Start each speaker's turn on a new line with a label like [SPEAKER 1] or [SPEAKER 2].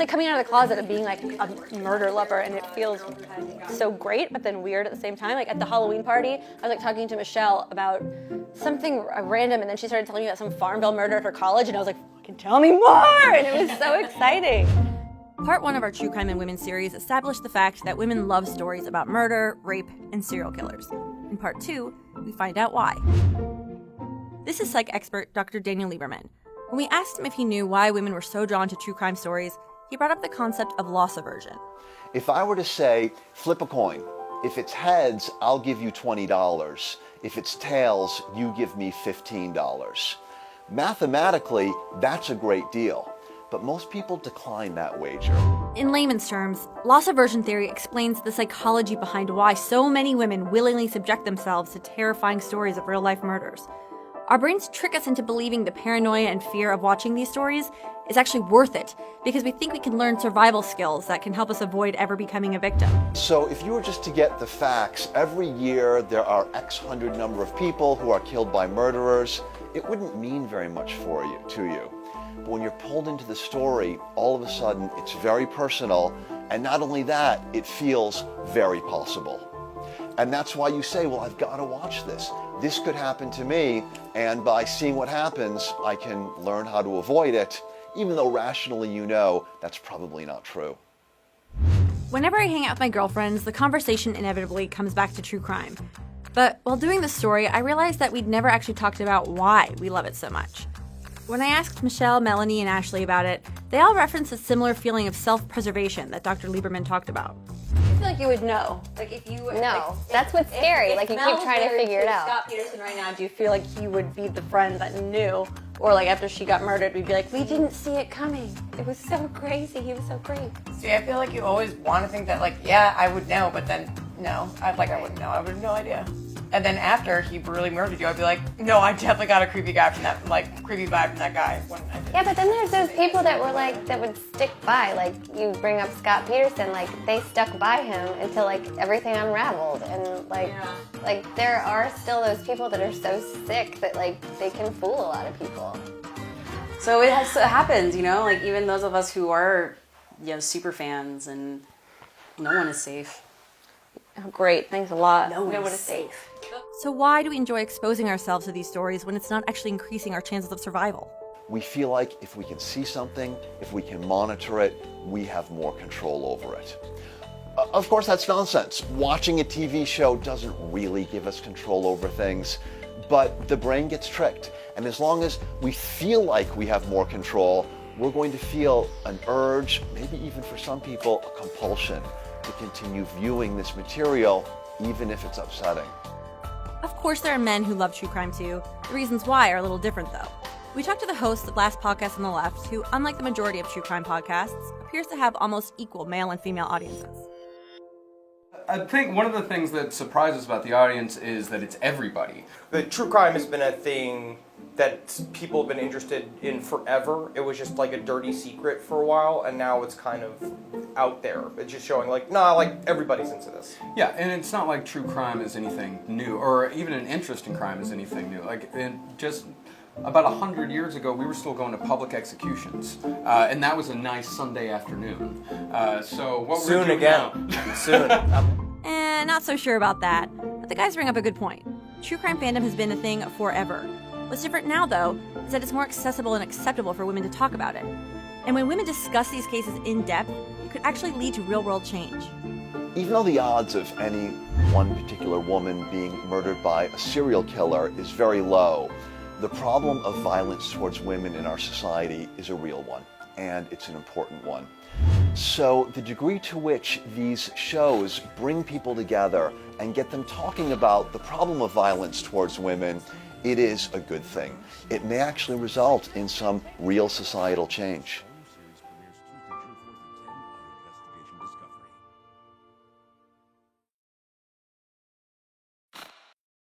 [SPEAKER 1] like coming out of the closet and being like a murder lover, and it feels so great, but then weird at the same time. Like at the Halloween party, I was like talking to Michelle about something random, and then she started telling me about some Farmville murder at her college, and I was like, fucking tell me more! And it was so exciting. Part 1 of our True Crime and Women series established the fact that women love stories about murder, rape, and serial killers. In Part 2, we find out why. This is psych expert Dr. Daniel Lieberman. When we asked him if he knew why women were so drawn to true crime stories, he brought up the concept of loss aversion.
[SPEAKER 2] If I were to say, flip a coin, if it's heads, I'll give you $20. If it's tails, you give me $15. Mathematically, that's a great deal, but most people decline that wager.
[SPEAKER 1] In layman's terms, loss aversion theory explains the psychology behind why so many women willingly subject themselves to terrifying stories of real-life murders. Our brains trick us into believing the paranoia and fear of watching these stories is actually worth it because we think we can learn survival skills that can help us avoid ever becoming a victim.
[SPEAKER 2] So if you were just to get the facts, every year there are X hundred number of people who are killed by murderers, it wouldn't mean very much to you. But when you're pulled into the story, all of a sudden it's very personal, and not only that, it feels very possible. And that's why you say, well, I've got to watch this. This could happen to me, and by seeing what happens, I can learn how to avoid it, even though rationally you know that's probably not true.
[SPEAKER 1] Whenever I hang out with my girlfriends, the conversation inevitably comes back to true crime. But while doing this story, I realized that we'd never actually talked about why we love it so much. When I asked Michelle, Melanie, and Ashley about it, they all referenced a similar feeling of self-preservation that Dr. Lieberman talked about. I feel like you would know. Like if you
[SPEAKER 3] No, that's what's scary. Like you keep trying to figure it out.
[SPEAKER 1] Scott Peterson right now, do you feel like he would be the friend that knew? Or like after she got murdered, we'd be like, we didn't see it coming. It was so crazy. He was so great.
[SPEAKER 4] See, I feel like you always want to think that, like, yeah, I would know, but then no, I wouldn't know. I would have no idea. And then after he brutally murdered you, I'd be like, no, I definitely got a creepy vibe from that guy when I did.
[SPEAKER 3] Yeah, but then there's those people that were like, that would stick by. Like you bring up Scott Peterson, like they stuck by him until like everything unraveled, and like there are still those people that are so sick that like they can fool a lot of people.
[SPEAKER 5] So it happens, you know, like even those of us who are, you know, super fans, and no one is safe.
[SPEAKER 1] Oh, great, thanks a lot.
[SPEAKER 5] No one is safe.
[SPEAKER 1] So why do we enjoy exposing ourselves to these stories when it's not actually increasing our chances of survival?
[SPEAKER 2] We feel like if we can see something, if we can monitor it, we have more control over it. Of course, that's nonsense. Watching a TV show doesn't really give us control over things, but the brain gets tricked. And as long as we feel like we have more control, we're going to feel an urge, maybe even for some people, a compulsion to continue viewing this material, even if it's upsetting.
[SPEAKER 1] Of course, there are men who love true crime too. The reasons why are a little different though. We talked to the host of Last Podcast on the Left, who, unlike the majority of true crime podcasts, appears to have almost equal male and female audiences.
[SPEAKER 6] I think one of the things that surprises about the audience is that it's everybody.
[SPEAKER 7] The true crime has been a thing that people have been interested in forever. It was just like a dirty secret for a while, and now it's kind of out there. It's just showing like, nah, like everybody's into this.
[SPEAKER 6] Yeah, and it's not like true crime is anything new, or even an interest in crime is anything new. Like, just about 100 years ago, we were still going to public executions, and that was a nice Sunday afternoon. So what
[SPEAKER 7] Soon
[SPEAKER 6] we're doing
[SPEAKER 7] again.
[SPEAKER 6] now...
[SPEAKER 7] Soon.
[SPEAKER 1] Not so sure about that, but the guys bring up a good point. True crime fandom has been a thing forever. What's different now, though, is that it's more accessible and acceptable for women to talk about it. And when women discuss these cases in depth, it could actually lead to real-world change.
[SPEAKER 2] Even though the odds of any one particular woman being murdered by a serial killer is very low, the problem of violence towards women in our society is a real one, and it's an important one. So the degree to which these shows bring people together and get them talking about the problem of violence towards women, it is a good thing. It may actually result in some real societal change.